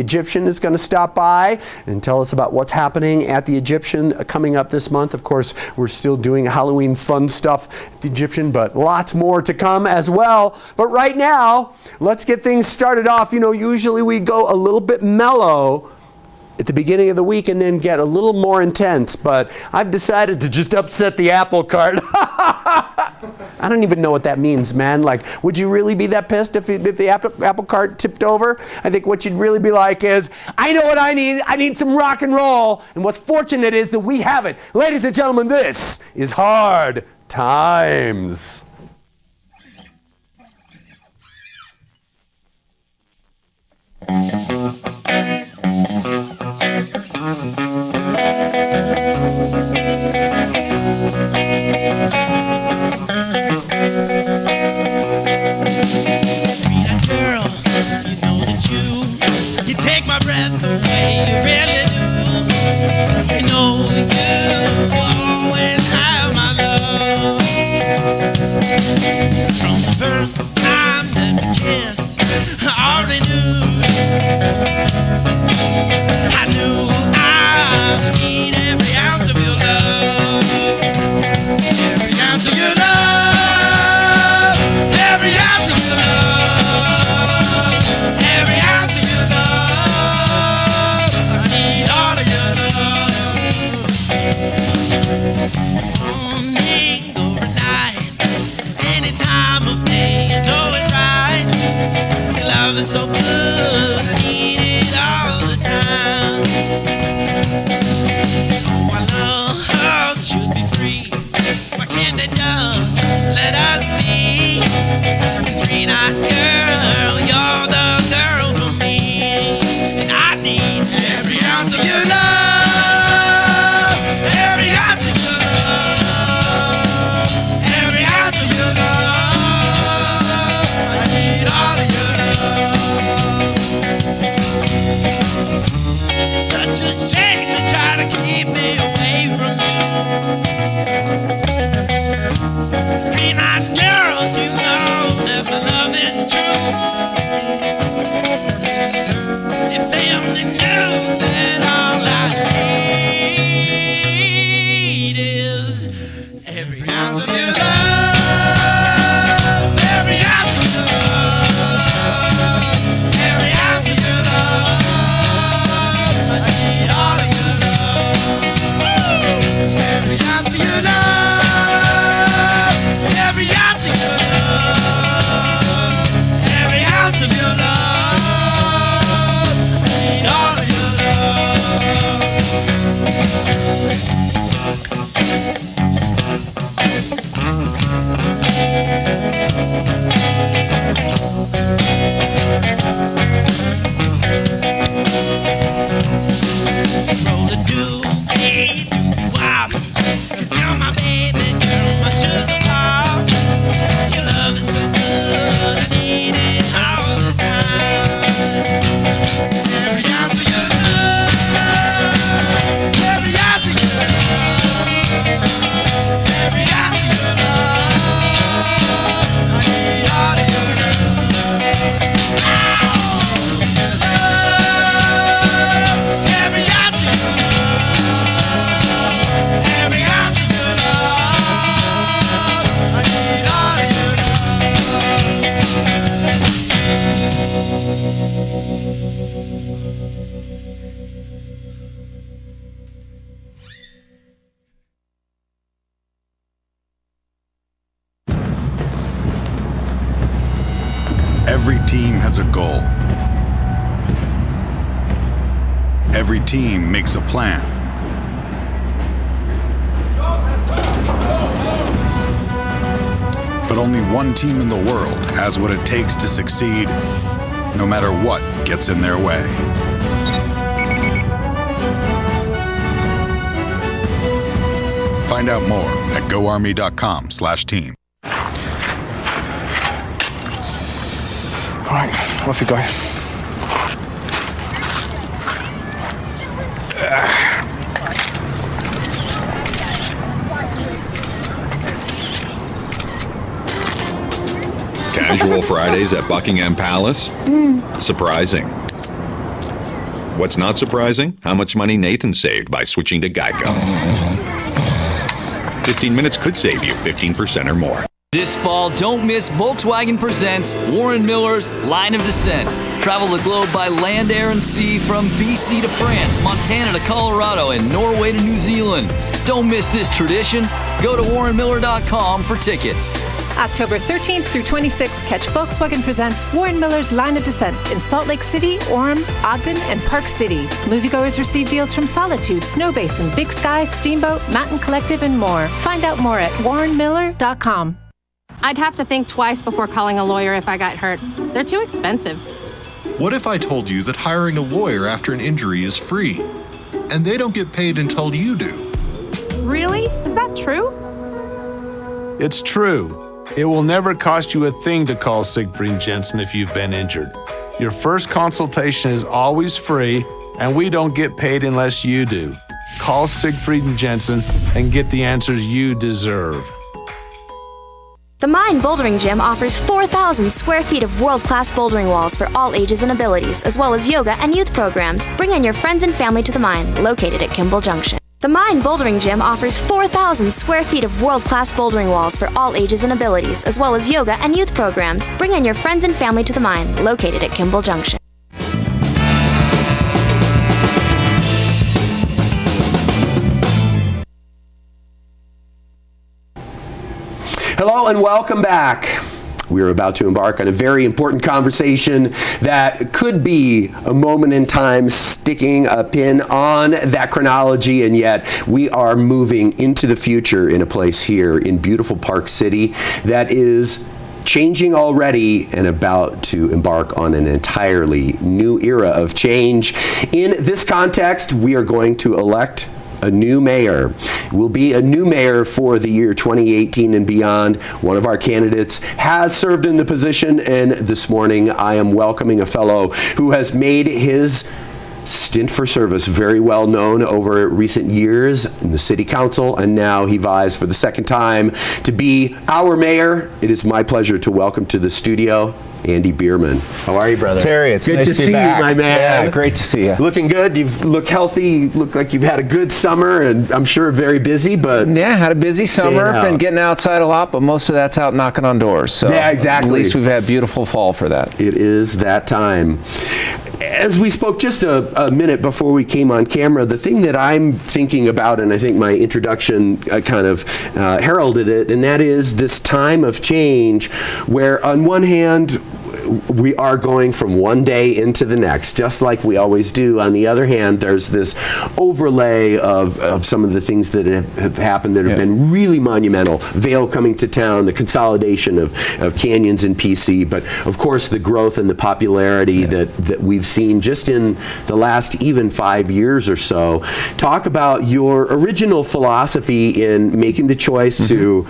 Egyptian is going to stop by and tell us about what's happening at the Egyptian coming up this month. Of course, we're still doing Halloween fun stuff at the Egyptian, but lots more to come as well. But right now, let's get things started off. You know, usually we go a little bit mellow at the beginning of the week and then get a little more intense, but I've decided to just upset the apple cart. I don't even know what that means, man. Like, would you really be that pissed if the apple cart tipped over? I think what you'd really be like is, I know what I need. I need some rock and roll. And what's fortunate is that we have it. Ladies and gentlemen, this is Hard Times. You take my breath away, you really do. You know you always have my love. From the first time that we kissed, I already knew. I knew I would need every ounce of your love. Every ounce of your love. Every ounce of your love. Every ounce of your love. I need all of your love. Morning or night, any time of day is always right. Your love is so good, I need it all the time. Oh, our love should be free. Why can't they just let us be? 'Cause green-eyed girl, you're the girl for me. And I need every ounce of your love. Every ounce of your love. Every ounce of your love. I need all of your love. It's such a shame to try to keep me away from you. Green-eyed girls, you know that my love is true. If they only knew that all I need is every ounce of your love. Every ounce of your love. Every ounce of your love. I need all of your love. Woo! Every ounce of your love. Every ounce of your love. Every ounce of your love. I need all of your So roll a doobie, doobie wop, 'cause you're my baby girl, my sugar pop. Your love is so good, I need it all the time. Every ounce of your love. Every ounce of your love. Every ounce of your love. I need all of your love. Your love. Every ounce of your love. Every ounce of your love. I need all of your Every team has a goal. Every team makes a plan. But only one team in the world has what it takes to succeed, no matter what gets in their way. Find out more at goarmy.com/team. All right, off you go. Casual Fridays at Buckingham Palace? Surprising. What's not surprising? How much money Nathan saved by switching to Geico. 15 minutes could save you 15% or more. This fall, don't miss Volkswagen Presents Warren Miller's Line of Descent. Travel the globe by land, air, and sea from BC to France, Montana to Colorado, and Norway to New Zealand. Don't miss this tradition. Go to warrenmiller.com for tickets. October 13th through 26th, catch Volkswagen Presents Warren Miller's Line of Descent in Salt Lake City, Orem, Ogden, and Park City. Moviegoers receive deals from Solitude, Snow Basin, Big Sky, Steamboat, Mountain Collective, and more. Find out more at warrenmiller.com. I'd have to think twice before calling a lawyer if I got hurt. They're too expensive. What if I told you that hiring a lawyer after an injury is free, and they don't get paid until you do? Really? Is that true? It's true. It will never cost you a thing to call Siegfried Jensen if you've been injured. Your first consultation is always free, and we don't get paid unless you do. Call Siegfried and Jensen and get the answers you deserve. The Mind Bouldering Gym offers 4,000 square feet of world-class bouldering walls for all ages and abilities, as well as yoga and youth programs. Bring in your friends and family to The Mind, located at Kimball Junction. The Mind Bouldering Gym offers 4,000 square feet of world-class bouldering walls for all ages and abilities, as well as yoga and youth programs. Bring in your friends and family to The Mind, located at Kimball Junction. Hello and welcome back. We are about to embark on a very important conversation that could be a moment in time, sticking a pin on that chronology, and yet we are moving into the future in a place here in beautiful Park City that is changing already and about to embark on an entirely new era of change. In this context, we are going to elect a new mayor. Will be a new mayor for the year 2018 and beyond. One of our candidates has served in the position, and this morning I am welcoming a fellow who has made his stint for service very well known over recent years in the city council, and now he vies for the second time to be our mayor. It is my pleasure to welcome to the studio Andy Bierman. How are you, brother? Terry, it's good nice to be see back. you, my man. Yeah, great to see you. Looking good. You look healthy. You look like you've had a good summer, and I'm sure very busy, but yeah, had a busy summer. out. Been getting outside a lot, but most of that's out knocking on doors. So yeah, exactly. At least we've had beautiful fall for that. It is that time. As we spoke just a minute before we came on camera, the thing that I'm thinking about, and I think my introduction kind of heralded it, and that is this time of change where on one hand, we are going from one day into the next, just like we always do. On the other hand, there's this overlay of some of the things that have happened that have been really monumental. Vail coming to town, the consolidation of Canyons and PC, but of course the growth and the popularity that we've seen just in the last even 5 years or so. Talk about your original philosophy in making the choice to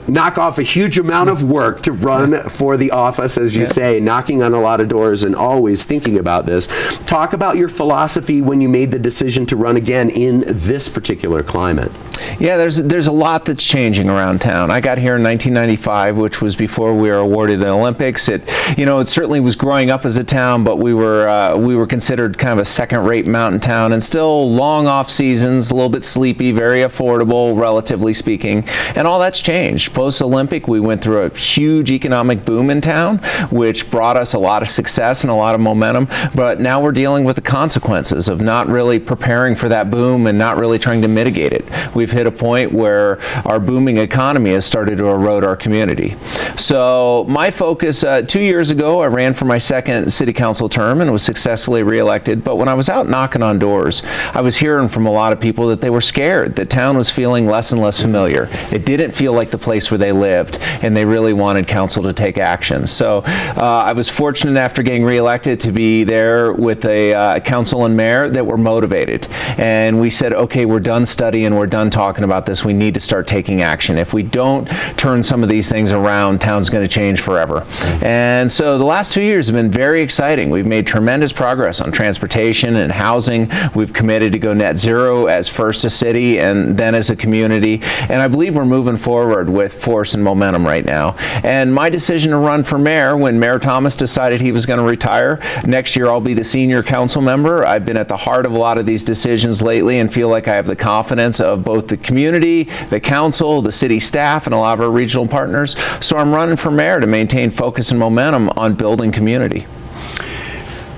knock off a huge amount of work to run for the office, as you say, knocking on a lot of doors and always thinking about this. Talk about your philosophy when you made the decision to run again in this particular climate. Yeah, there's a lot that's changing around town. I got here in 1995, which was before we were awarded the Olympics. It certainly was growing up as a town, but we were considered kind of a second-rate mountain town, and still long off seasons, a little bit sleepy, very affordable, relatively speaking, and all that's changed. Post-Olympic, we went through a huge economic boom in town, which brought us a lot of success and a lot of momentum, but now we're dealing with the consequences of not really preparing for that boom and not really trying to mitigate it. We've hit a point where our booming economy has started to erode our community. So my focus, 2 years ago, I ran for my second city council term and was successfully reelected, but when I was out knocking on doors, I was hearing from a lot of people that they were scared, that town was feeling less and less familiar. It didn't feel like the place where they lived, and they really wanted council to take action. So I was fortunate after getting reelected to be there with a council and mayor that were motivated. And we said, okay, we're done studying, we're done talking about this, we need to start taking action. If we don't turn some of these things around, town's going to change forever. And so the last 2 years have been very exciting. We've made tremendous progress on transportation and housing. We've committed to go net zero as first a city and then as a community. And I believe we're moving forward forward with force and momentum right now. And my decision to run for mayor, when Mayor Thomas decided he was going to retire, next year I'll be the senior council member. I've been at the heart of a lot of these decisions lately and feel like I have the confidence of both the community, the council, the city staff, and a lot of our regional partners. So I'm running for mayor to maintain focus and momentum on building community.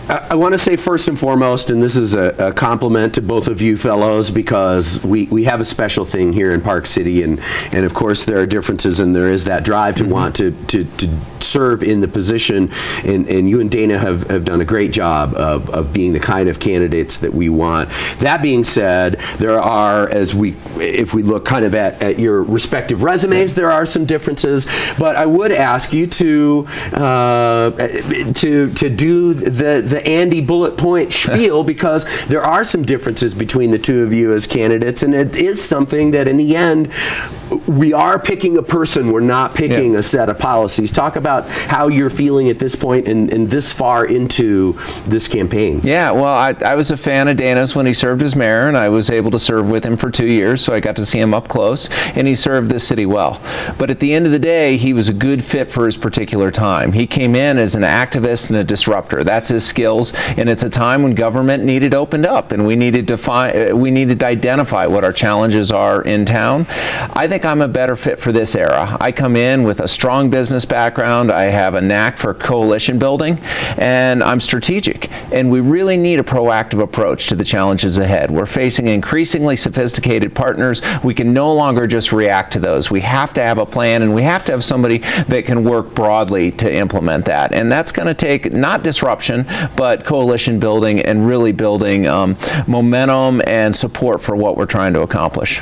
I want to say first and foremost, and this is a compliment to both of you fellows, because we have a special thing here in Park City, and of course there are differences, and there is that drive to want to serve in the position, and you and Dana have done a great job of being the kind of candidates that we want. That being said, there are, if we look kind of at your respective resumes, there are some differences, but I would ask you to do the Andy bullet point spiel, because there are some differences between the two of you as candidates, and it is something that in the end we are picking a person, we're not picking a set of policies. Talk about how you're feeling at this point and this far into this campaign. Yeah, well, I was a fan of Dana's when he served as mayor, and I was able to serve with him for 2 years, so I got to see him up close, and he served this city well. But at the end of the day, he was a good fit for his particular time. He came in as an activist and a disruptor. That's his skills, and it's a time when government needed opened up, and we needed to identify what our challenges are in town. I think I'm a better fit for this era. I come in with a strong business background. I have a knack for coalition building, and I'm strategic. And we really need a proactive approach to the challenges ahead. We're facing increasingly sophisticated partners. We can no longer just react to those. We have to have a plan, and we have to have somebody that can work broadly to implement that. And that's going to take not disruption, but coalition building and really building momentum and support for what we're trying to accomplish.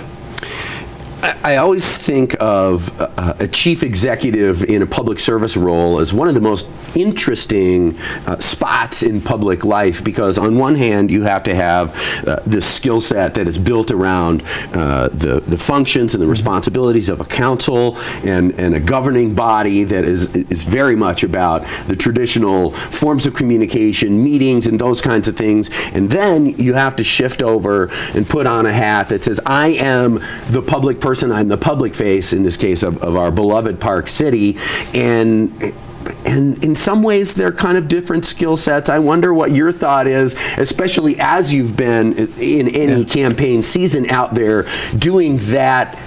I always think of a chief executive in a public service role as one of the most interesting spots in public life, because on one hand you have to have this skill set that is built around the functions and the responsibilities of a council and a governing body that is very much about the traditional forms of communication, meetings and those kinds of things, and then you have to shift over and put on a hat that says, I am the public person, I'm the public face, in this case of our beloved Park City, and in some ways they're kind of different skill sets. I wonder what your thought is, especially as you've been in any campaign season out there doing that.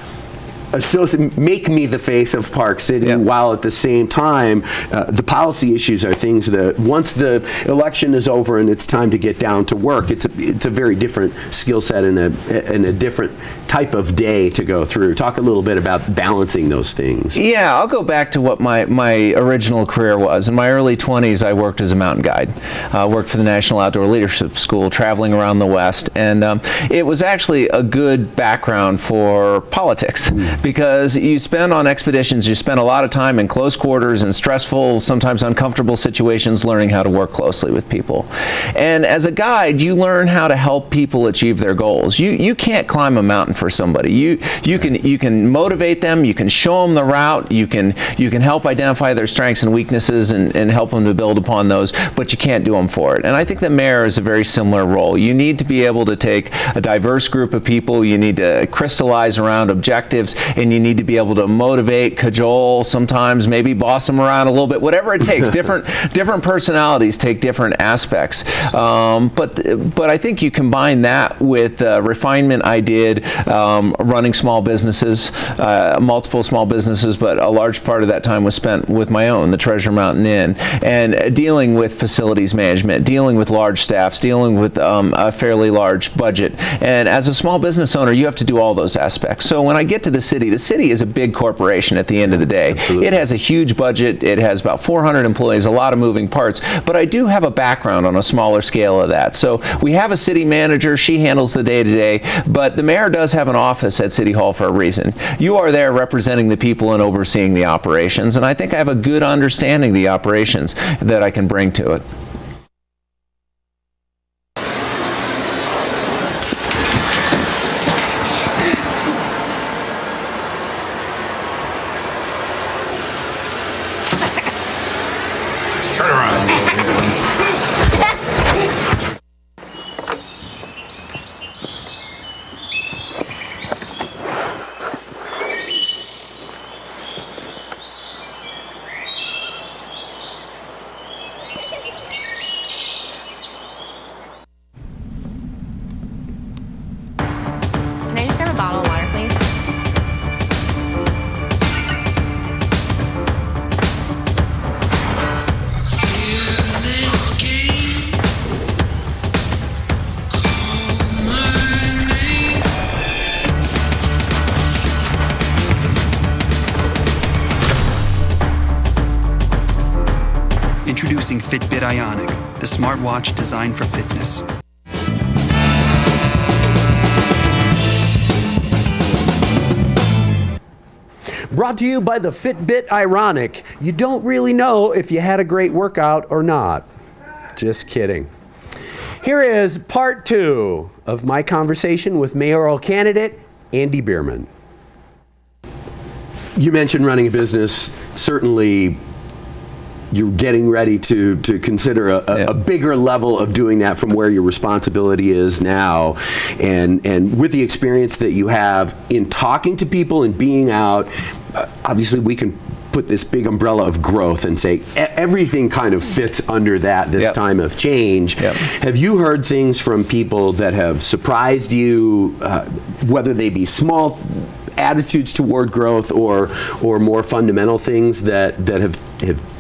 Make me the face of Park City, while at the same time the policy issues are things that once the election is over and it's time to get down to work, it's a very different skill set and a different type of day to go through. Talk a little bit about balancing those things. Yeah, I'll go back to what my original career was. In my early 20s, I worked as a mountain guide. Worked for the National Outdoor Leadership School, traveling around the West, and it was actually a good background for politics. Because you spend on expeditions, you spend a lot of time in close quarters and stressful, sometimes uncomfortable situations, learning how to work closely with people. And as a guide, you learn how to help people achieve their goals. You can't climb a mountain for somebody. You can motivate them, you can show them the route, you can help identify their strengths and weaknesses and help them to build upon those, but you can't do them for it. And I think the mayor is a very similar role. You need to be able to take a diverse group of people, you need to crystallize around objectives, and you need to be able to motivate, cajole, sometimes maybe boss them around a little bit, whatever it takes. different personalities take different aspects. But I think you combine that with the refinement I did running small businesses, multiple small businesses, but a large part of that time was spent with my own, the Treasure Mountain Inn, and dealing with facilities management, dealing with large staffs, dealing with a fairly large budget. And as a small business owner, you have to do all those aspects. So when I get to the city is a big corporation at the end of the day. Absolutely. It has a huge budget. It has about 400 employees, a lot of moving parts. But I do have a background on a smaller scale of that. So we have a city manager. She handles the day-to-day. But the mayor does have an office at City Hall for a reason. You are there representing the people and overseeing the operations. And I think I have a good understanding of the operations that I can bring to it. introducing Fitbit Ionic, the smartwatch designed for fitness. Brought to you by the Fitbit Ionic. You don't really know if you had a great workout or not. Just kidding. Here is part 2 of my conversation with mayoral candidate Andy Bierman. You mentioned running a business. Certainly, you're getting ready to consider a bigger level of doing that from where your responsibility is now. And with the experience that you have in talking to people and being out, obviously we can put this big umbrella of growth and say everything kind of fits under that this time of change. Have you heard things from people that have surprised you, whether they be small attitudes toward growth or more fundamental things that have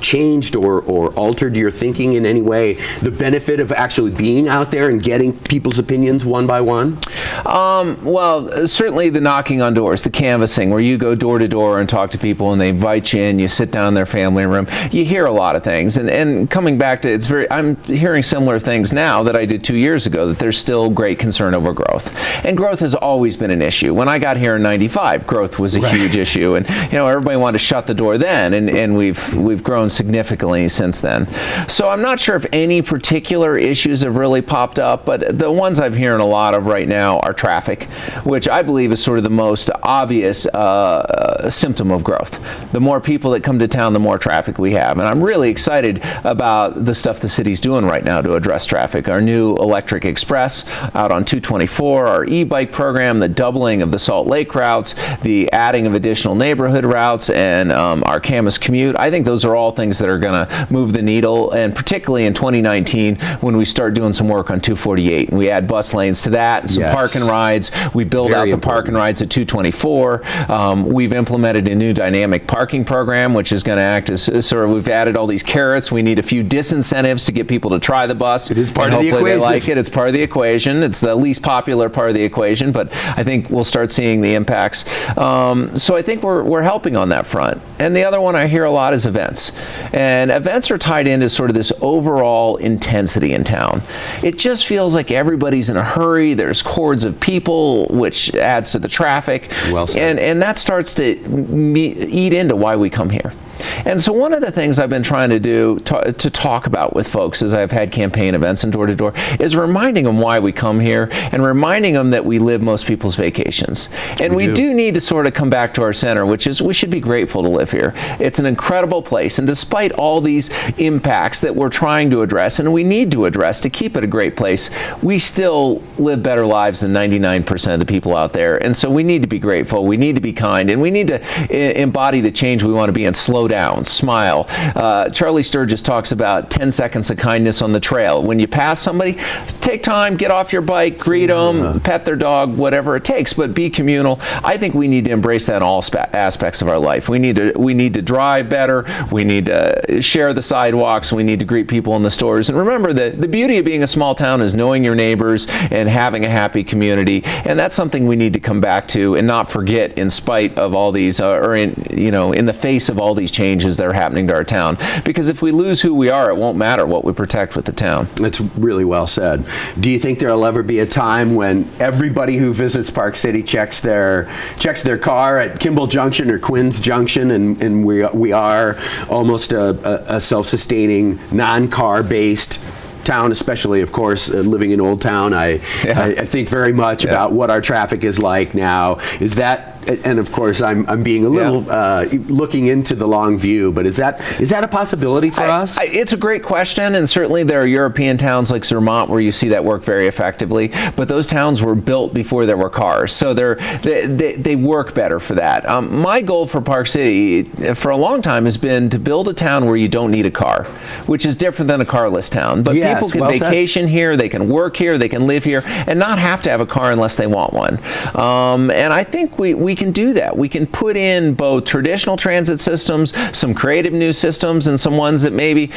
changed or altered your thinking in any way? The benefit of actually being out there and getting people's opinions one by one? Well, certainly the knocking on doors, the canvassing, where you go door to door and talk to people and they invite you in, you sit down in their family room. You hear a lot of things. And coming back to, I'm hearing similar things now that I did 2 years ago, that there's still great concern over growth. And growth has always been an issue. When I got here in 95, growth was a huge issue. And, everybody wanted to shut the door then, and we've grown significantly since then. So I'm not sure if any particular issues have really popped up, but the ones I'm hearing a lot of right now are traffic, which I believe is sort of the most obvious symptom of growth. The more people that come to town, the more traffic we have. And I'm really excited about the stuff the city's doing right now to address traffic. Our new electric express out on 224, our e-bike program, the doubling of the Salt Lake routes, the adding of additional neighborhood routes, and our Camas commute. I think those are all things that are going to move the needle, and particularly in 2019 when we start doing some work on 248 and we add bus lanes to that and some park and rides. We build out the park and rides at 224. We've implemented a new dynamic parking program, which is going to act as sort of, we've added all these carrots. We need a few disincentives to get people to try the bus. It is part of the equation. They like it. It's part of the equation. It's the least popular part of the equation, but I think we'll start seeing the impacts. So I think we're helping on that front. And the other one I hear a lot is events. And events are tied into sort of this overall intensity in town. It just feels like everybody's in a hurry. There's hordes of people, which adds to the traffic. Well said. And that starts to eat into why we come here. And so one of the things I've been trying to do to talk about with folks as I've had campaign events and door to door is reminding them why we come here and reminding them that we live most people's vacations. And we do need to sort of come back to our center, which is we should be grateful to live here. It's an incredible place. And despite all these impacts that we're trying to address and we need to address to keep it a great place, we still live better lives than 99% of the people out there. And so we need to be grateful. We need to be kind. And we need to embody the change we want to be and slow down, smile. Charlie Sturgis talks about 10 seconds of kindness on the trail. When you pass somebody, take time, get off your bike, greet them, pet their dog, whatever it takes, but be communal. I think we need to embrace that in all aspects of our life. We need to drive better. We need to share the sidewalks. We need to greet people in the stores. And remember that the beauty of being a small town is knowing your neighbors and having a happy community. And that's something we need to come back to and not forget in spite of all these, in the face of all these changes that are happening to our town. Because if we lose who we are, it won't matter what we protect with the town. That's really well said. Do you think there'll ever be a time when everybody who visits Park City checks their car at Kimball Junction or Quinn's Junction, and we are almost a self-sustaining, non-car based town, especially, of course, living in Old Town. I think very much about what our traffic is like now. Is that, and of course, I'm being a little looking into the long view, but is that a possibility for us? It's a great question, and certainly there are European towns like Zermatt where you see that work very effectively. But those towns were built before there were cars, so they work better for that. My goal for Park City for a long time has been to build a town where you don't need a car, which is different than a carless town. But people can vacation here, they can work here, they can live here, and not have to have a car unless they want one. And I think we we can do that. We can put in both traditional transit systems, some creative new systems, and some ones that maybe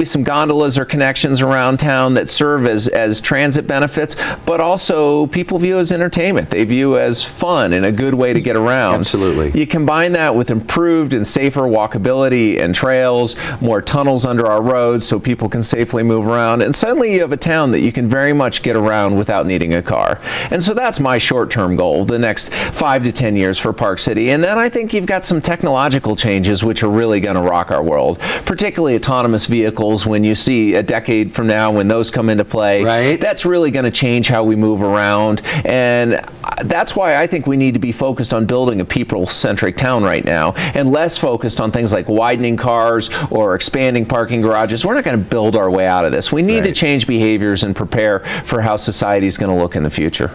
some gondolas or connections around town that serve as transit benefits, but also people view as entertainment. They view as fun and a good way to get around. Absolutely. You combine that with improved and safer walkability and trails, more tunnels under our roads so people can safely move around, and suddenly you have a town that you can very much get around without needing a car. And so that's my short-term goal, the next 5 to 10 years for Park City. And then I think you've got some technological changes which are really going to rock our world, particularly autonomous vehicles. When you see a decade from now when those come into play, right, that's really going to change how we move around. And that's why I think we need to be focused on building a people-centric town right now and less focused on things like widening cars or expanding parking garages. We're not going to build our way out of this. We need to change behaviors and prepare for how society is going to look in the future.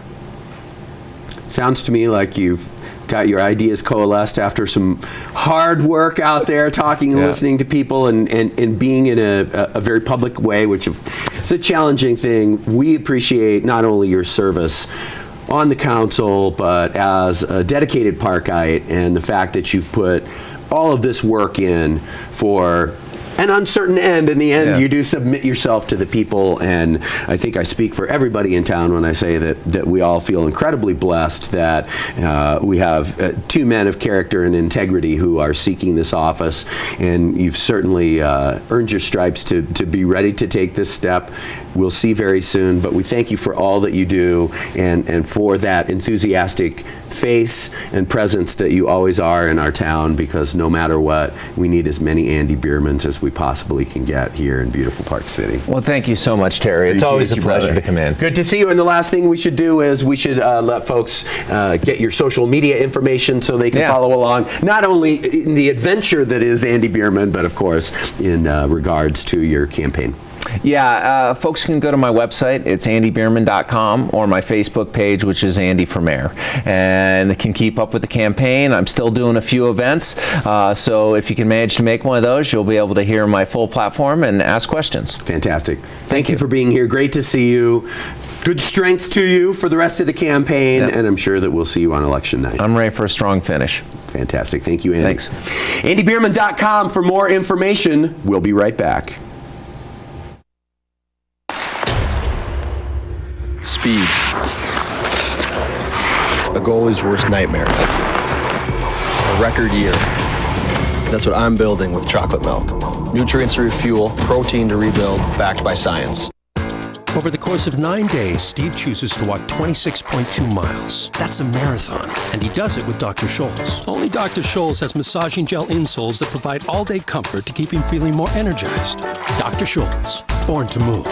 Sounds to me like you've got your ideas coalesced after some hard work out there, talking and listening to people and being in a very public way, which is a challenging thing. We appreciate not only your service on the council, but as a dedicated Parkite, and the fact that you've put all of this work in for an uncertain end. In the end, you do submit yourself to the people, and I think I speak for everybody in town when I say that we all feel incredibly blessed that we have two men of character and integrity who are seeking this office, and you've certainly earned your stripes to be ready to take this step. We'll see very soon, but we thank you for all that you do and for that enthusiastic face and presence that you always are in our town, because no matter what, we need as many Andy Biermans as we possibly can get here in beautiful Park City. Well, thank you so much, Terry. It's always a pleasure to come in. Good to see you. And the last thing we should do is we should let folks get your social media information so they can follow along, not only in the adventure that is Andy Bierman, but of course in regards to your campaign. Yeah, folks can go to my website. It's andybierman.com, or my Facebook page, which is Andy for Mayor, and they can keep up with the campaign. I'm still doing a few events, so if you can manage to make one of those, you'll be able to hear my full platform and ask questions. Fantastic. Thank you for being here. Great to see you. Good strength to you for the rest of the campaign, and I'm sure that we'll see you on election night. I'm ready for a strong finish. Fantastic. Thank you, Andy. Thanks. andybierman.com for more information. We'll be right back. Speed. A goalie's worst nightmare. A record year. That's what I'm building with chocolate milk. Nutrients to refuel, protein to rebuild, backed by science. Over the course of 9 days, Steve chooses to walk 26.2 miles. That's a marathon, and he does it with Dr. Scholl's. Only Dr. Scholl's has massaging gel insoles that provide all-day comfort to keep him feeling more energized. Dr. Scholl's, born to move.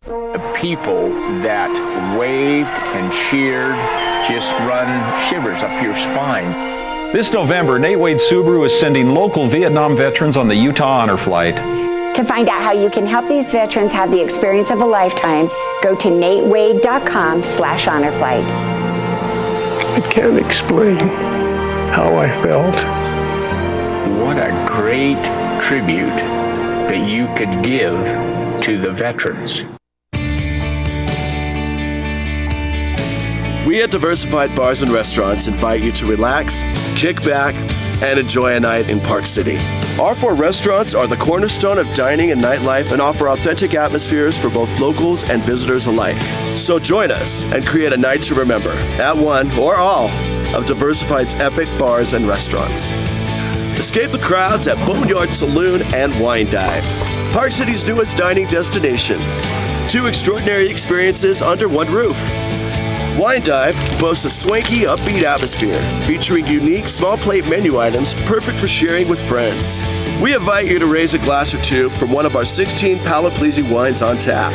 The people that waved and cheered just run shivers up your spine. This November, Nate Wade Subaru is sending local Vietnam veterans on the Utah Honor Flight. To find out how you can help these veterans have the experience of a lifetime, go to natewade.com/honorflight. I can't explain how I felt. What a great tribute that you could give to the veterans. We at Diversified Bars and Restaurants invite you to relax, kick back, and enjoy a night in Park City. Our 4 restaurants are the cornerstone of dining and nightlife and offer authentic atmospheres for both locals and visitors alike. So join us and create a night to remember at one or all of Diversified's epic bars and restaurants. Escape the crowds at Boneyard Saloon and Wine Dive, Park City's newest dining destination. 2 extraordinary experiences under one roof. Wine Dive boasts a swanky, upbeat atmosphere featuring unique small plate menu items perfect for sharing with friends. We invite you to raise a glass or two from one of our 16 palate-pleasing wines on tap.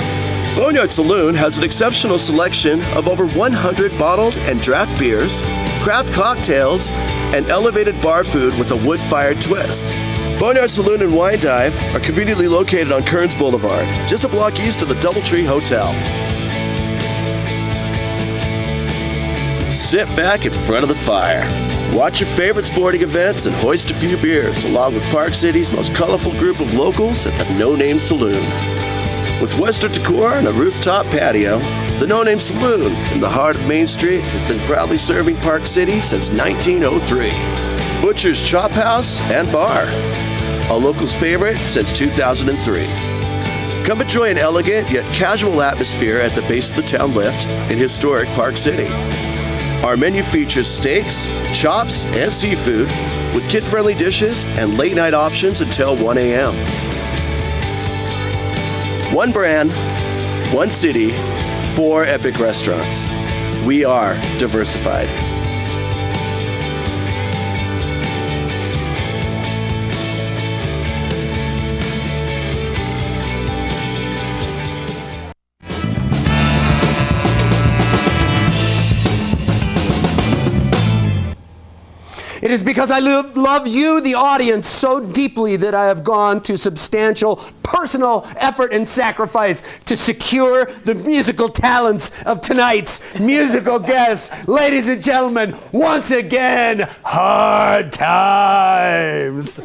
Boneyard Saloon has an exceptional selection of over 100 bottled and draft beers, craft cocktails, and elevated bar food with a wood-fired twist. Boneyard Saloon and Wine Dive are conveniently located on Kearns Boulevard, just a block east of the Doubletree Hotel. Sit back in front of the fire. Watch your favorite sporting events and hoist a few beers along with Park City's most colorful group of locals at the No Name Saloon. With Western decor and a rooftop patio, The No Name Saloon, in the heart of Main Street, has been proudly serving Park City since 1903. Butcher's Chop House and Bar, a locals' favorite since 2003. Come enjoy an elegant yet casual atmosphere at the base of the town lift in historic Park City. Our menu features steaks, chops, and seafood with kid-friendly dishes and late-night options until 1 a.m. One brand, one city, 4 epic restaurants. We are diversified. It is because I love you, the audience, so deeply that I have gone to substantial personal effort and sacrifice to secure the musical talents of tonight's musical guests. Ladies and gentlemen, once again, Hard Times.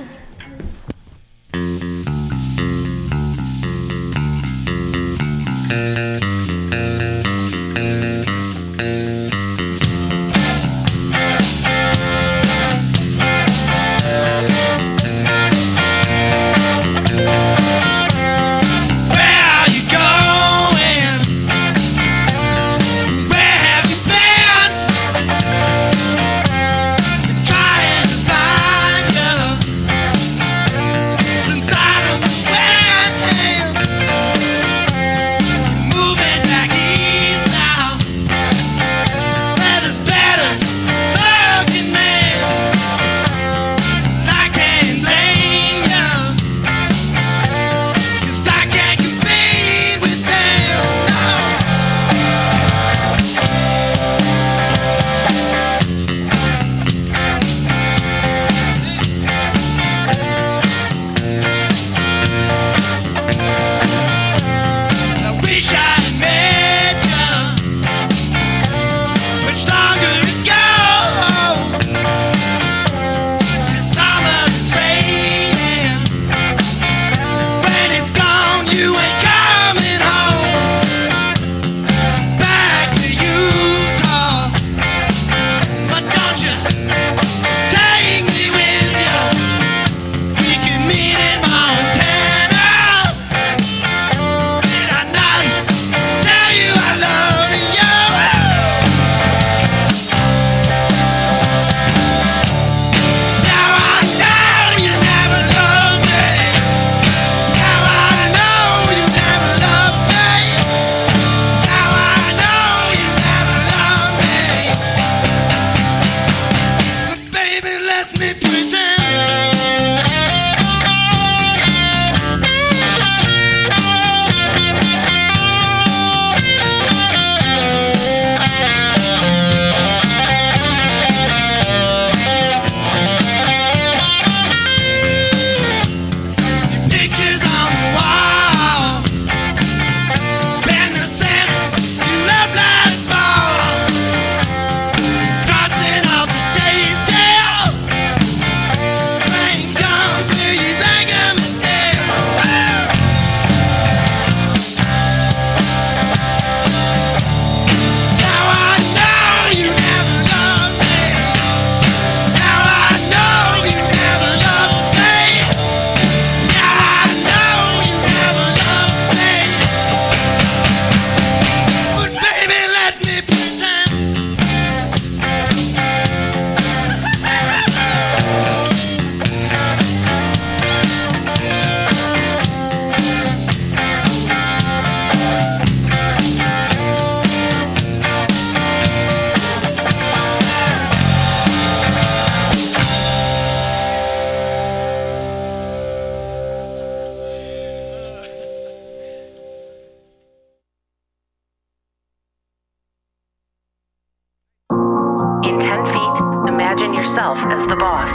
yourself as the boss.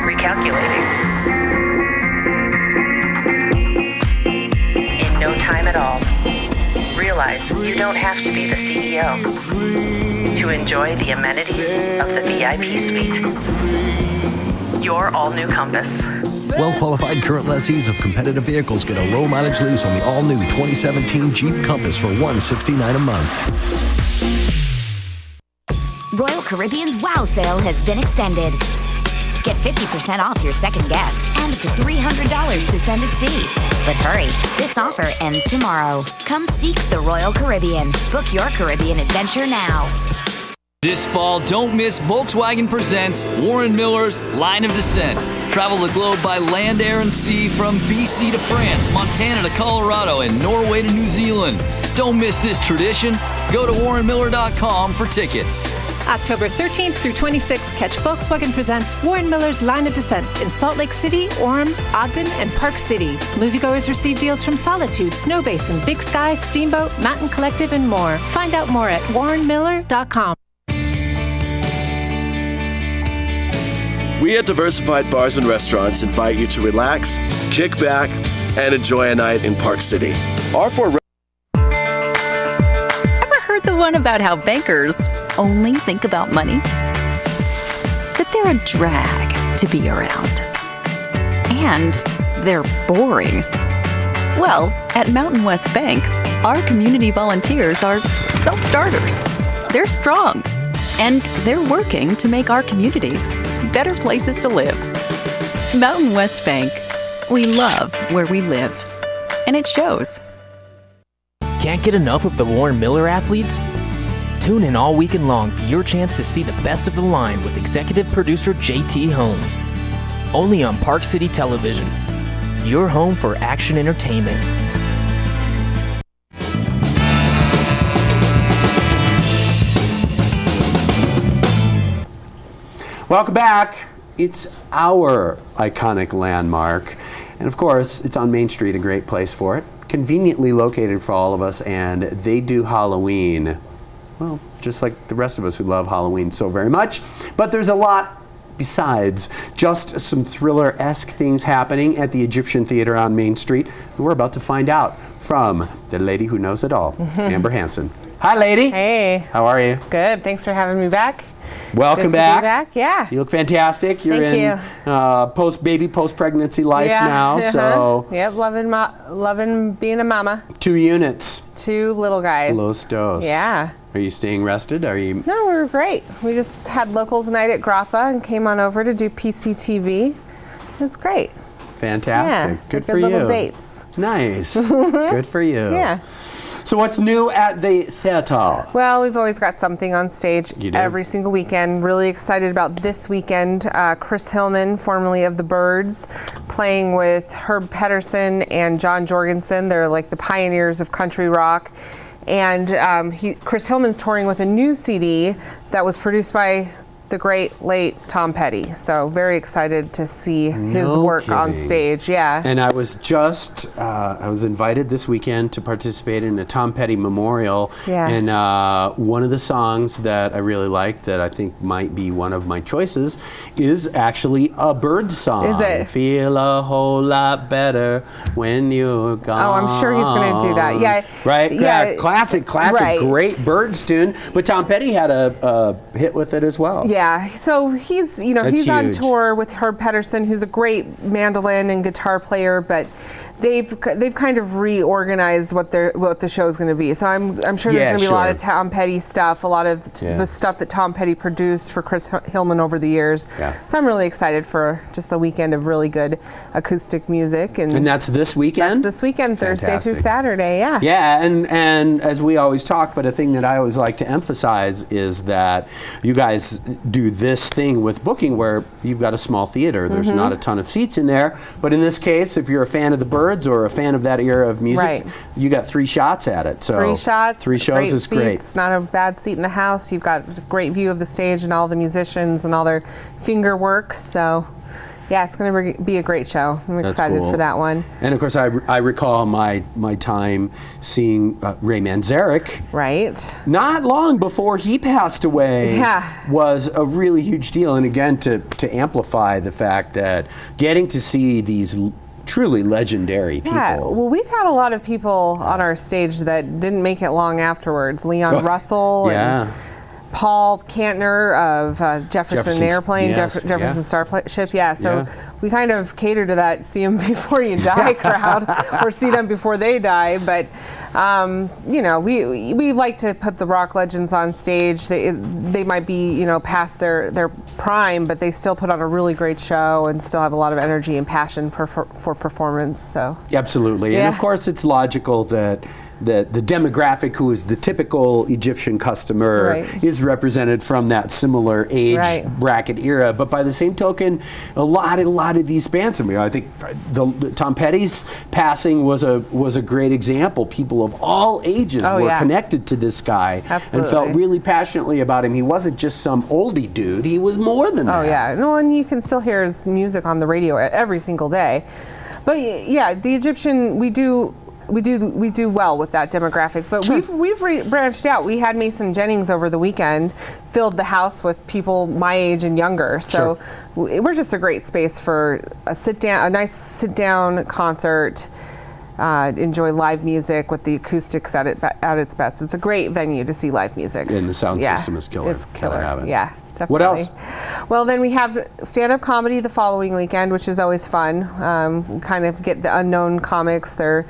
Recalculating. In no time at all, realize you don't have to be the CEO to enjoy the amenities of the VIP suite. Your all-new Compass. Well-qualified current lessees of competitive vehicles get a low-mileage lease on the all-new 2017 Jeep Compass for $169 a month. Royal Caribbean's WOW sale has been extended. Get 50% off your second guest and up to $300 to spend at sea. But hurry, this offer ends tomorrow. Come seek the Royal Caribbean. Book your Caribbean adventure now. This fall, don't miss Volkswagen Presents Warren Miller's Line of Descent. Travel the globe by land, air, and sea from BC to France, Montana to Colorado, and Norway to New Zealand. Don't miss this tradition. Go to warrenmiller.com for tickets. October 13th through 26th, catch Volkswagen Presents Warren Miller's Line of Descent in Salt Lake City, Orem, Ogden, and Park City. Moviegoers receive deals from Solitude, Snow Basin, Big Sky, Steamboat, Mountain Collective, and more. Find out more at warrenmiller.com. We at Diversified Bars and Restaurants invite you to relax, kick back, and enjoy a night in Park City. Ever heard the one about how bankers only think about money? That they're a drag to be around. And they're boring. Well, at Mountain West Bank, our community volunteers are self-starters. They're strong. And they're working to make our communities better places to live. Mountain West Bank. We love where we live. And it shows. Can't get enough of the Warren Miller athletes? Tune in all weekend long for your chance to see the best of the line with executive producer JT Holmes. Only on Park City Television. Your home for action entertainment. Welcome back. It's our iconic landmark. And of course, it's on Main Street, a great place for it. Conveniently located for all of us, and they do Halloween. Well, just like the rest of us who love Halloween so very much. But there's a lot besides just some thriller-esque things happening at the Egyptian Theater on Main Street. We're about to find out from the lady who knows it all, Amber Hansen. Hi, lady. Hey. How are you? Good. Thanks for having me back. Welcome Good to back. be back. Yeah. You look fantastic. You're Thank in post-baby, post-pregnancy life now. So yep, loving being a mama. 2 units. 2 little guys. Los dos. Yeah. Are you staying rested? Are you? No, we were great. We just had locals night at Grappa and came on over to do PCTV. It was great. Fantastic. Yeah, good for little you. Dates. Nice. Good for you. Yeah. So what's new at the theater? Well, we've always got something on stage every single weekend. Really excited about this weekend. Chris Hillman, formerly of the Byrds, playing with Herb Pedersen and John Jorgensen. They're like the pioneers of country rock. And Chris Hillman's touring with a new CD that was produced by the great late Tom Petty. So very excited to see his work on stage. Yeah. And I was just, I was invited this weekend to participate in a Tom Petty memorial. Yeah. And one of the songs that I really like that I think might be one of my choices is actually a Byrds song. Is it? Feel a whole lot better when you're gone. Oh, I'm sure he's going to do that. Yeah. Right? Yeah. Classic, Right. great Byrds tune. But Tom Petty had a hit with it as well. Yeah, so he's That's on huge. tour with Herb Pedersen, who's a great mandolin and guitar player, but they've kind of reorganized what the show is going to be. So I'm sure there's going to be a lot of Tom Petty stuff, a lot of the stuff that Tom Petty produced for Chris Hillman over the years. Yeah. So I'm really excited for just a weekend of really good acoustic music. And that's this weekend? That's this weekend, Thursday Fantastic. through Saturday, yeah. Yeah, and as we always talk, but a thing that I always like to emphasize is that you guys do this thing with booking where you've got a small theater. There's not a ton of seats in there, but in this case, if you're a fan of the Byrds or a fan of that era of music, you got 3 shots at it. So 3 shots, 3 shows is great. Seats, not a bad seat in the house. You've got a great view of the stage and all the musicians and all their finger work. So yeah, it's going to be a great show. I'm excited for that one. And of course, I recall my time seeing Ray Manzarek. Right. Not long before he passed away. Yeah. Was a really huge deal. And again, to amplify the fact that getting to see these truly legendary people. Yeah, well, we've had a lot of people on our stage that didn't make it long afterwards. Leon Russell. Yeah. Paul Kantner of Jefferson Airplane, yes, Jefferson Starship. Yeah, so Yeah. we kind of cater to that see them before you die crowd, or see them before they die. But we like to put the rock legends on stage. They might be past their prime, but they still put on a really great show and still have a lot of energy and passion for performance. So absolutely, and of course it's logical that the demographic who is the typical Egyptian customer is represented from that similar age bracket era. But by the same token, a lot of these bands. I mean, I think Tom Petty's passing was a great example. People of all ages were connected to this guy and felt really passionately about him. He wasn't just some oldie dude. He was more than that. Oh yeah, no, and you can still hear his music on the radio every single day. But yeah, the Egyptian, we do well with that demographic, but we've branched out. We had Mason Jennings over the weekend, filled the house with people my age and younger. So we're just a great space for a nice sit-down concert. Enjoy live music with the acoustics at its best. It's a great venue to see live music. And the sound system is killer. It's killer. Have it. Yeah. Definitely. What else? Well, then we have stand-up comedy the following weekend, which is always fun. Kind of get the unknown comics. They've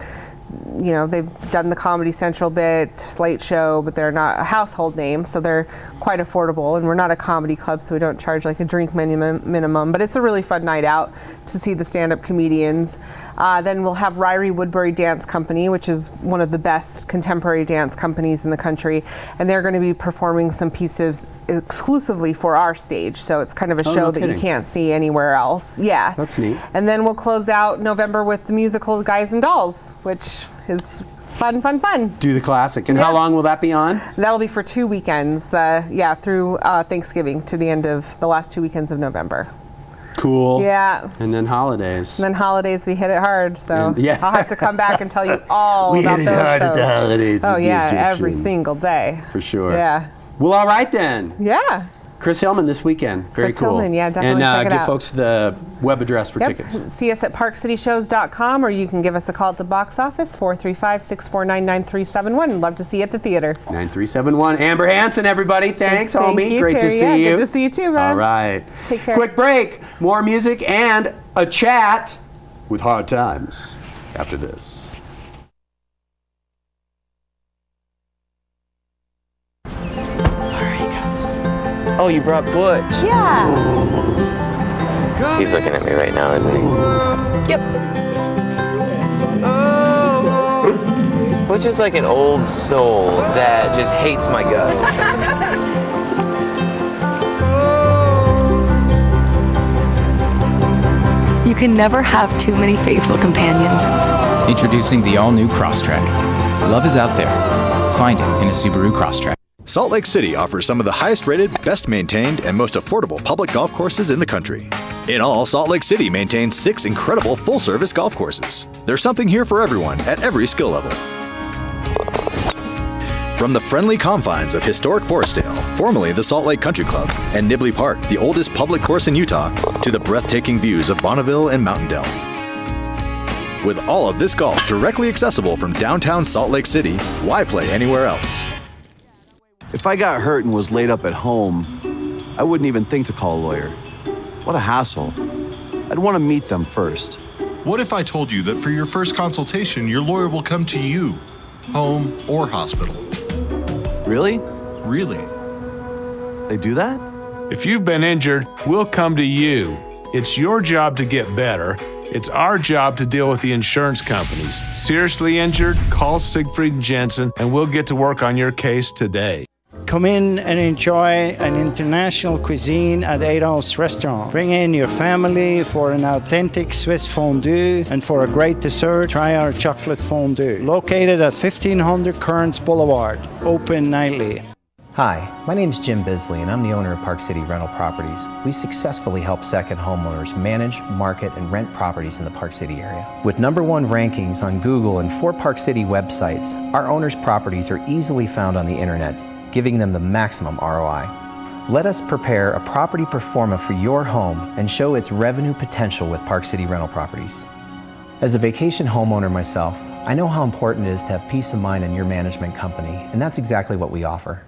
done the Comedy Central bit, Late Show, but they're not a household name, so they're quite affordable. And we're not a comedy club, so we don't charge like a drink minimum. But it's a really fun night out to see the stand-up comedians. Then we'll have Ryrie Woodbury Dance Company, which is one of the best contemporary dance companies in the country, and they're going to be performing some pieces exclusively for our stage. So it's kind of a show that you can't see anywhere else. Yeah, that's neat. And then we'll close out November with the musical Guys and Dolls, which is fun. Do the classic. And how long will that be on? That'll be for 2 weekends. Through Thanksgiving to the end of the last 2 weekends of November. Cool. Yeah. And then holidays. And then holidays, we hit it hard. So I'll have to come back and tell you about all those. We hit it hard at the holidays. Oh yeah, every single day. For sure. Yeah. Well, all right then. Yeah. Chris Hillman this weekend. Very Chris cool. Hillman, yeah, definitely and check it give out. folks the web address for tickets. See us at parkcityshows.com, or you can give us a call at the box office, 435-649-9371. Love to see you at the theater. 9371. Amber Hansen, everybody. Thanks, homie. Great to see you. Good to see you too, man. All right. Take care. Quick break. More music and a chat with Hard Times after this. Oh, you brought Butch. Yeah. He's looking at me right now, isn't he? Yep. Butch is like an old soul that just hates my guts. You can never have too many faithful companions. Introducing the all-new Crosstrek. Love is out there. Find it in a Subaru Crosstrek. Salt Lake City offers some of the highest rated, best maintained, and most affordable public golf courses in the country. In all, Salt Lake City maintains 6 incredible full-service golf courses. There's something here for everyone at every skill level. From the friendly confines of historic Forestdale, formerly the Salt Lake Country Club, and Nibley Park, the oldest public course in Utah, to the breathtaking views of Bonneville and Mountain Dell. With all of this golf directly accessible from downtown Salt Lake City, why play anywhere else? If I got hurt and was laid up at home, I wouldn't even think to call a lawyer. What a hassle. I'd want to meet them first. What if I told you that for your first consultation, your lawyer will come to you, home or hospital? Really? Really. They do that? If you've been injured, we'll come to you. It's your job to get better. It's our job to deal with the insurance companies. Seriously injured? Call Siegfried and Jensen, and we'll get to work on your case today. Come in and enjoy an international cuisine at Adolph's Restaurant. Bring in your family for an authentic Swiss fondue, and for a great dessert, try our chocolate fondue. Located at 1500 Kearns Boulevard. Open nightly. Hi, my name is Jim Bisley, and I'm the owner of Park City Rental Properties. We successfully help second homeowners manage, market, and rent properties in the Park City area. With #1 rankings on Google and 4 Park City websites, our owners' properties are easily found on the internet, giving them the maximum ROI. Let us prepare a property performa for your home and show its revenue potential with Park City Rental Properties. As a vacation homeowner myself, I know how important it is to have peace of mind in your management company, and that's exactly what we offer.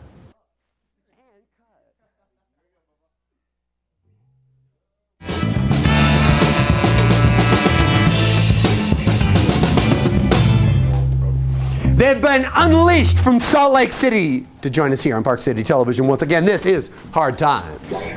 They've been unleashed from Salt Lake City to join us here on Park City Television. Once again, this is Hard Times.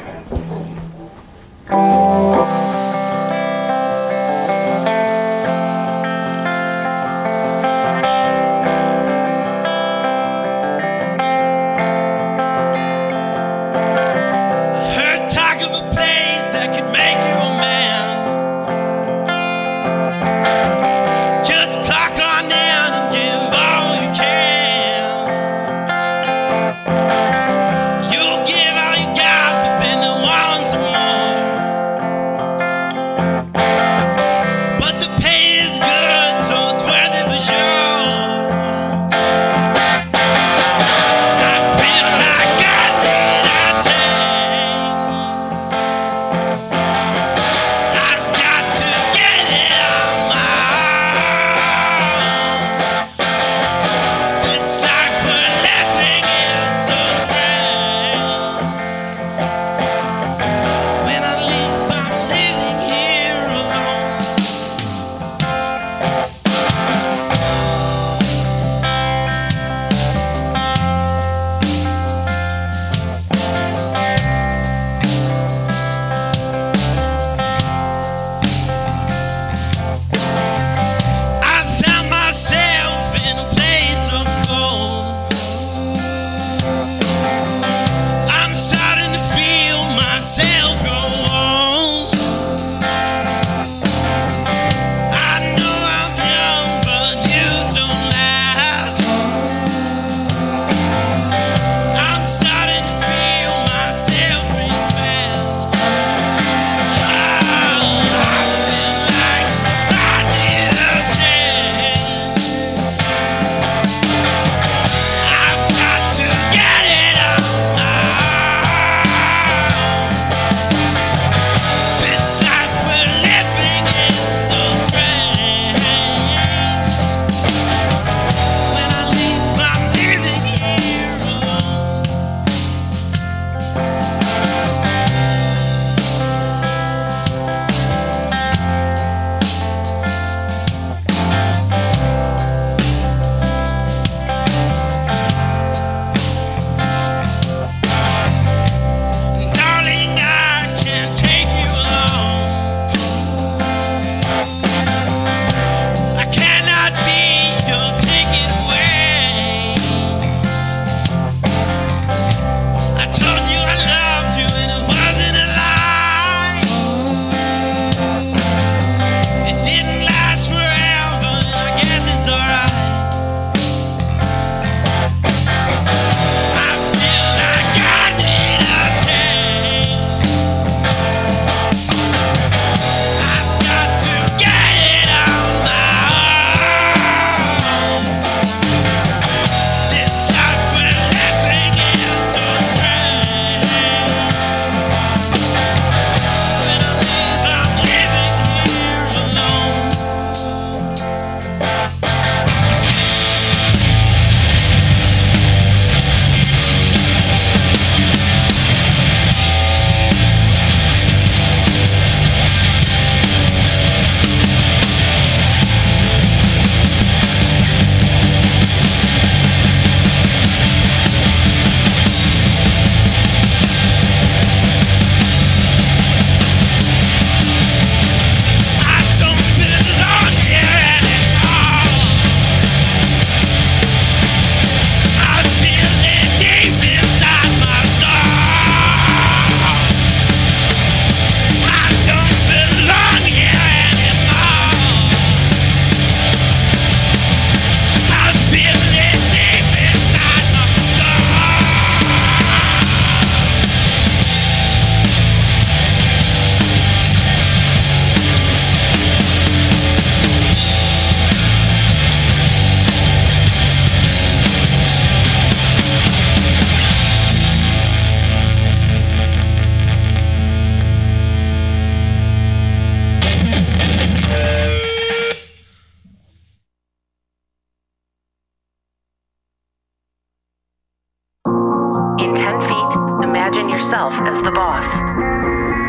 yourself as the boss.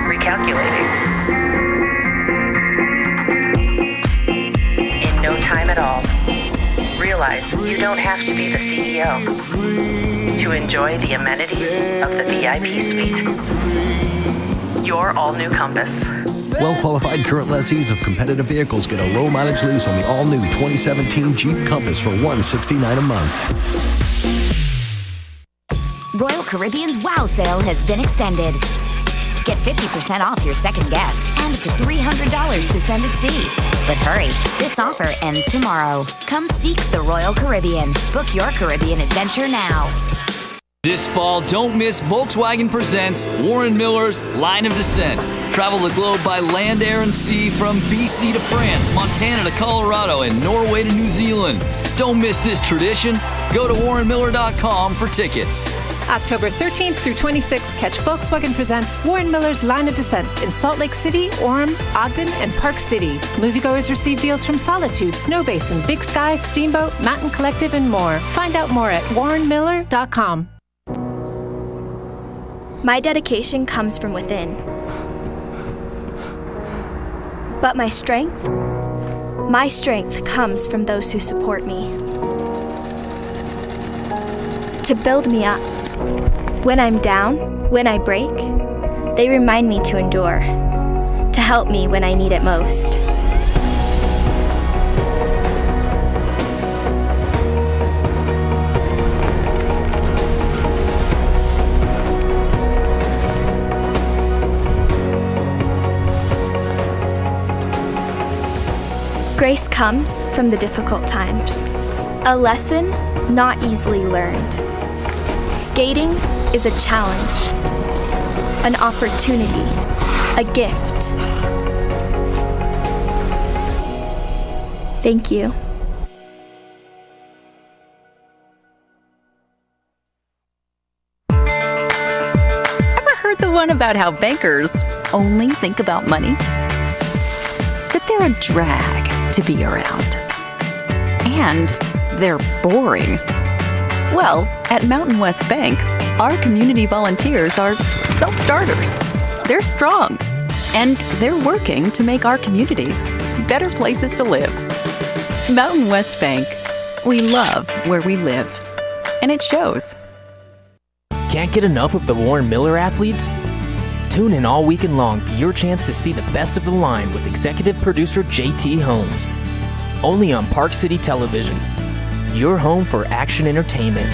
Recalculating. In no time at all. Realize you don't have to be the CEO to enjoy the amenities of the VIP suite. Your all-new Compass. Well-qualified current lessees of competitive vehicles get a low-mileage lease on the all-new 2017 Jeep Compass for $169 a month. Royal Caribbean's Wow Sale has been extended. Get 50% off your second guest and up to $300 to spend at sea. But hurry, this offer ends tomorrow. Come seek the Royal Caribbean. Book your Caribbean adventure now. This fall, don't miss Volkswagen Presents Warren Miller's Line of Descent. Travel the globe by land, air, and sea from BC to France, Montana to Colorado, and Norway to New Zealand. Don't miss this tradition. Go to warrenmiller.com for tickets. October 13th through 26th, catch Volkswagen Presents Warren Miller's Line of Descent in Salt Lake City, Orem, Ogden, and Park City. Moviegoers receive deals from Solitude, Snow Basin, Big Sky, Steamboat, Mountain Collective, and more. Find out more at warrenmiller.com. My dedication comes from within. But my strength comes from those who support me. To build me up. When I'm down, when I break, they remind me to endure, to help me when I need it most. Grace comes from the difficult times, a lesson not easily learned. Skating is a challenge, an opportunity, a gift. Thank you. Ever heard the one about how bankers only think about money? That they're a drag to be around. And they're boring. Well, at Mountain West Bank, our community volunteers are self-starters. They're strong, and they're working to make our communities better places to live. Mountain West Bank. We love where we live, and it shows. Can't get enough of the Warren Miller athletes? Tune in all weekend long for your chance to see the best of the line with executive producer JT Holmes. Only on Park City Television. Your home for action entertainment.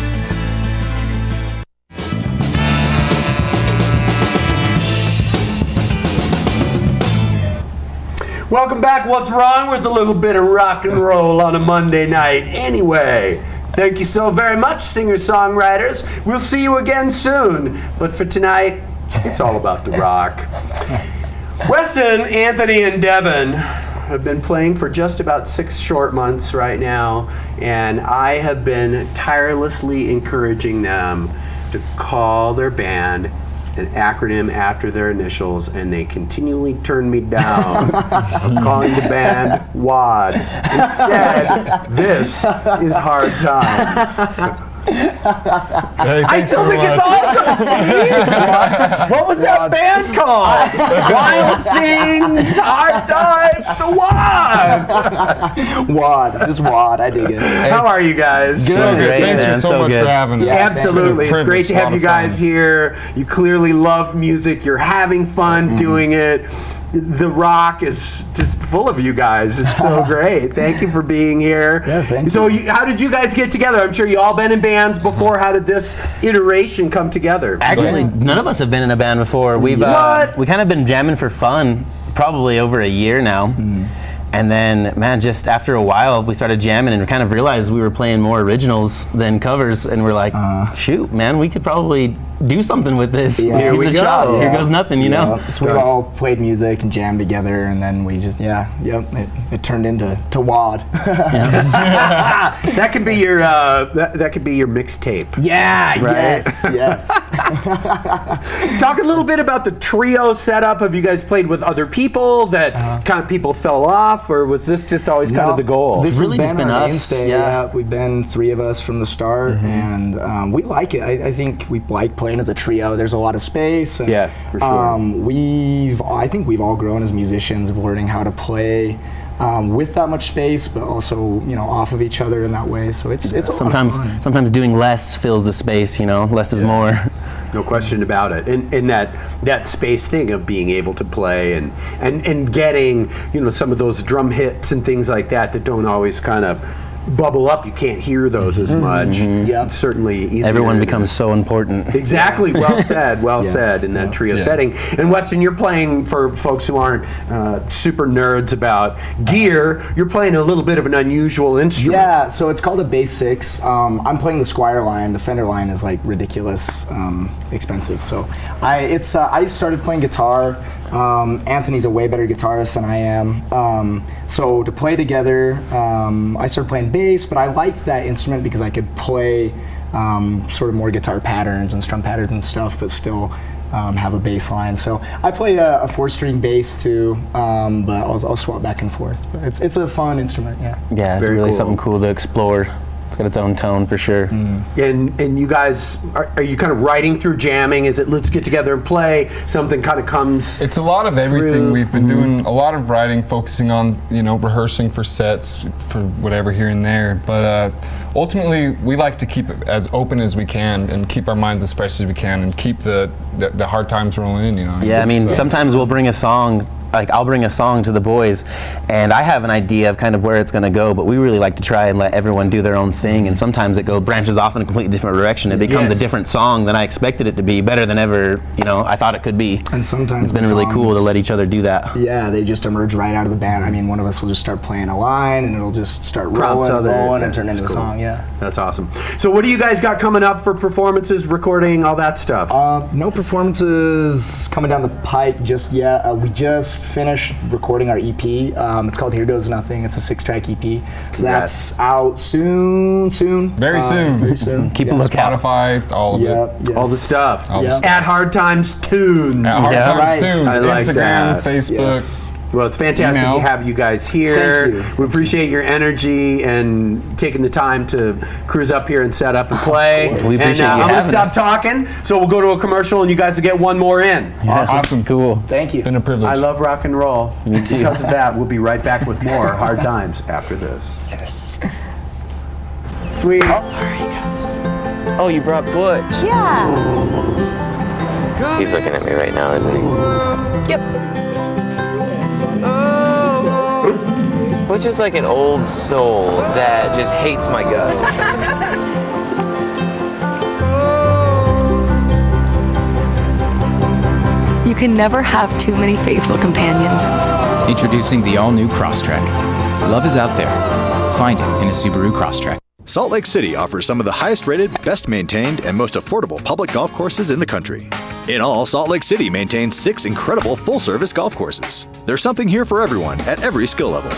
Welcome back. What's wrong with a little bit of rock and roll on a Monday night? Anyway, thank you so very much, singer-songwriters. We'll see you again soon. But for tonight, it's all about the rock. Weston, Anthony, and Devin have been playing for just about 6 short months right now, and I have been tirelessly encouraging them to call their band an acronym after their initials, and they continually turn me down. I'm calling the band WAD. Instead, this is Hard Times. I still think it's awesome. See? What was that band called? Wild Things, Hard Times, the WAD. WAD, just WAD. I dig it. How are you guys? Good. So great. Thanks so much for having us. Yeah, absolutely. It's great to have you guys here. You clearly love music. You're having fun doing it. The Rock is just full of you guys. It's so great. Thank you for being here. Yeah, thank you. So how did you guys get together? I'm sure you all been in bands before. How did this iteration come together? Actually, none of us have been in a band before. We've we kind of been jamming for fun, probably over a year now. And then, man, just after a while, we started jamming and we kind of realized we were playing more originals than covers. And we're like, shoot, man, we could probably do something with this. Yeah. Here we go. Here goes nothing, you know? So we all played music and jammed together, and then we just, it turned into WAD. That could be your that could be your mixtape. Yeah, right? yes. Talk a little bit about the trio setup. Have you guys played with other people that kind of people fell off, or was this just always kind of the goal? This really has just been been our us. mainstay. Yeah. We've been 3 of us from the start, and we like it. I think we like playing as a trio. There's a lot of space. And, for sure. I think we've all grown as musicians of learning how to play with that much space, but also off of each other in that way. So it's a lot of fun. Sometimes doing less fills the space. Less is more. No question about it. And that space thing of being able to play and getting some of those drum hits and things like that don't always kind of bubble up. You can't hear those as much. It's certainly easier. Everyone becomes so important. Exactly. Well said. Well said in that trio setting. And Weston, you're playing, for folks who aren't super nerds about gear, you're playing a little bit of an unusual instrument. Yeah, so it's called a bass 6. I'm playing the Squire line. The Fender line is like ridiculous expensive. So I started playing guitar. Anthony's a way better guitarist than I am. So to play together, I started playing bass, but I liked that instrument because I could play sort of more guitar patterns and strum patterns and stuff, but still have a bass line. So I play a 4-string bass too, but I'll swap back and forth. But it's a fun instrument, yeah. Yeah, it's really something cool to explore. It's got its own tone for sure. And you guys, are you kind of writing through jamming? Is it let's get together and play? Something kind of comes. It's a lot of everything. We've been doing a lot of writing, focusing on rehearsing for sets, for whatever here and there. But ultimately, we like to keep it as open as we can and keep our minds as fresh as we can and keep the hard times rolling in. Yeah, sometimes we'll bring a song. Like I'll bring a song to the boys, and I have an idea of kind of where it's going to go, but we really like to try and let everyone do their own thing, and sometimes it branches off in a completely different direction. It becomes a different song than I expected it to be, better than ever I thought it could be. And sometimes it's been really cool to let each other do that. Yeah, they just emerge right out of the band. I mean, one of us will just start playing a line, and it'll just start rolling and turn into a song. Yeah, that's awesome. So what do you guys got coming up for performances, recording, all that stuff? No performances coming down the pike just yet. We just finished recording our EP. It's called Here Goes Nothing. It's a 6-track EP. So that's out soon. Very soon. Keep a lookout. Spotify, all of it. Yes. All the stuff. At Hard Times Tunes. At Hard Times Tunes. I like Instagram, that. Facebook. Yes. Well, it's fantastic to have you guys here. Thank you. We appreciate your energy and taking the time to cruise up here and set up and play. We appreciate you I'm going to having stop us. talking, so we'll go to a commercial and you guys will get one more in. Yeah, awesome. Cool. Thank you. Been a privilege. I love rock and roll. Me too. Because of that, we'll be right back with more Hard Times after this. Yes. Sweet. Oh, you brought Butch. Yeah. He's looking at me right now, isn't he? Yep. Butch is like an old soul that just hates my guts. You can never have too many faithful companions. Introducing the all-new Crosstrek. Love is out there. Find it in a Subaru Crosstrek. Salt Lake City offers some of the highest rated, best maintained, and most affordable public golf courses in the country. In all, Salt Lake City maintains 6 incredible full-service golf courses. There's something here for everyone at every skill level.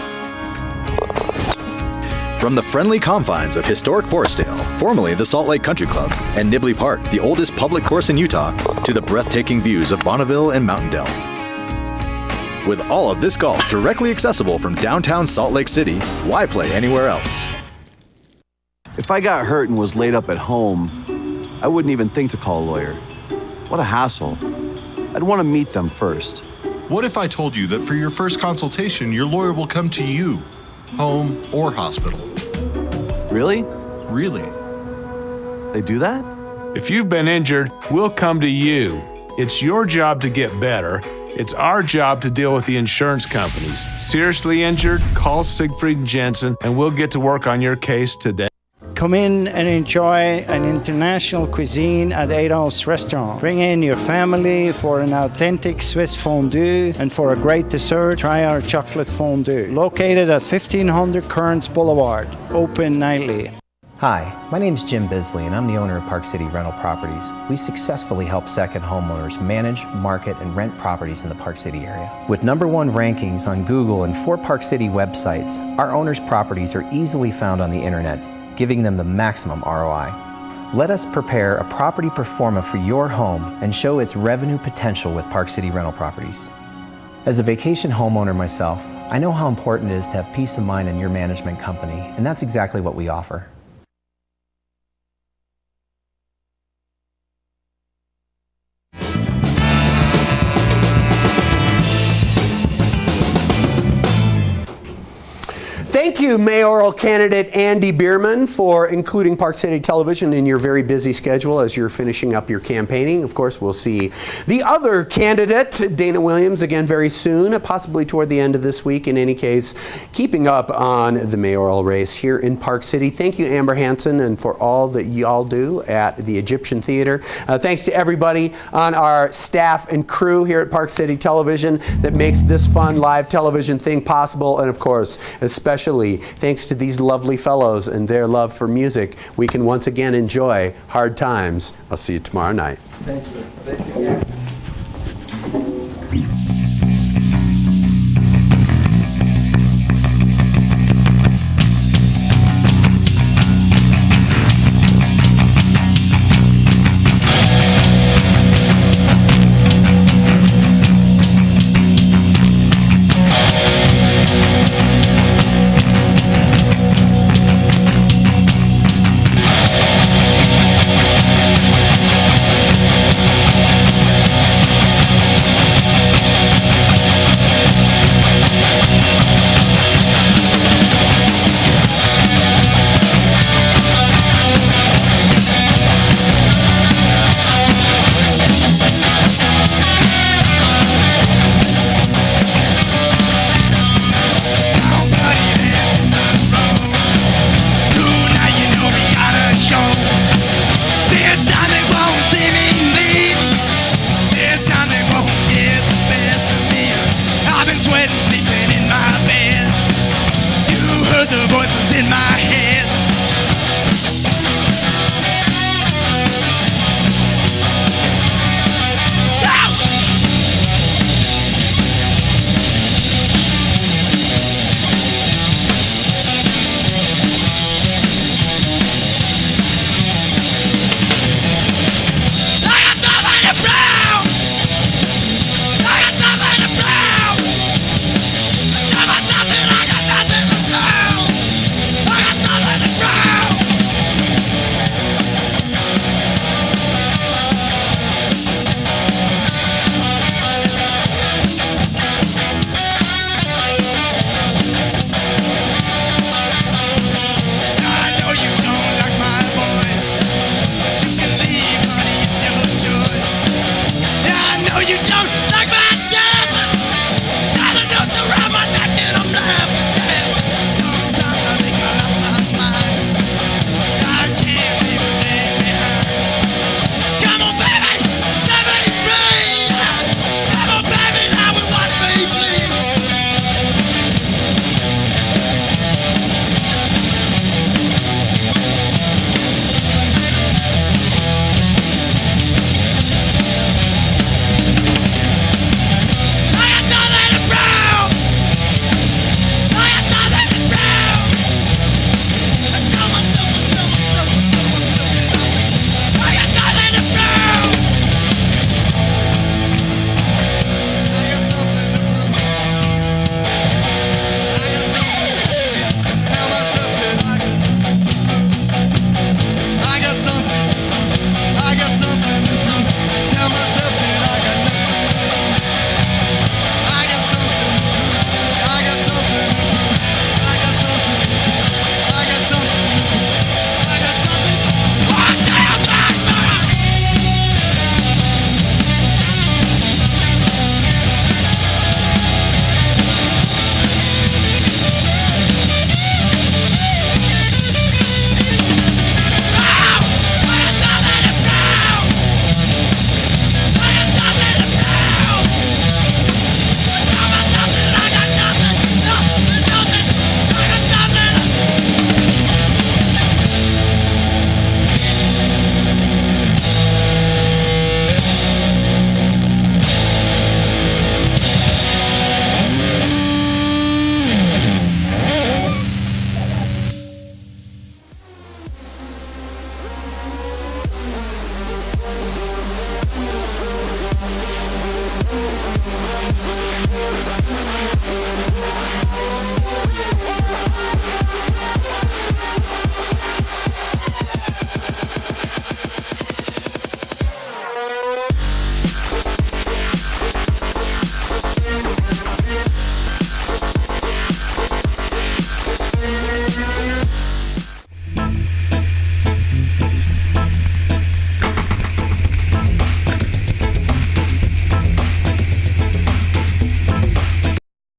From the friendly confines of historic Forestdale, formerly the Salt Lake Country Club, and Nibley Park, the oldest public course in Utah, to the breathtaking views of Bonneville and Mountain Dell. With all of this golf directly accessible from downtown Salt Lake City, why play anywhere else? If I got hurt and was laid up at home, I wouldn't even think to call a lawyer. What a hassle. I'd want to meet them first. What if I told you that for your first consultation, your lawyer will come to you, home or hospital? Really? Really. They do that? If you've been injured, we'll come to you. It's your job to get better. It's our job to deal with the insurance companies. Seriously injured? Call Siegfried Jensen and we'll get to work on your case today. Come in and enjoy an international cuisine at Adolph's Restaurant. Bring in your family for an authentic Swiss fondue, and for a great dessert, try our chocolate fondue. Located at 1500 Kearns Boulevard. Open nightly. Hi, my name is Jim Bisley, and I'm the owner of Park City Rental Properties. We successfully help second homeowners manage, market, and rent properties in the Park City area. With #1 rankings on Google and 4 Park City websites, our owners' properties are easily found on the internet, giving them the maximum ROI. Let us prepare a property performa for your home and show its revenue potential with Park City Rental Properties. As a vacation homeowner myself, I know how important it is to have peace of mind in your management company, and that's exactly what we offer. Thank you, mayoral candidate Andy Bierman, for including Park City Television in your very busy schedule as you're finishing up your campaigning. Of course, we'll see the other candidate, Dana Williams, again very soon, possibly toward the end of this week. In any case, keeping up on the mayoral race here in Park City. Thank you, Amber Hansen, and for all that y'all do at the Egyptian Theater. Thanks to everybody on our staff and crew here at Park City Television that makes this fun live television thing possible. And of course, especially thanks to these lovely fellows and their love for music, we can once again enjoy Hard Times. I'll see you tomorrow night. Thank you. Thanks again.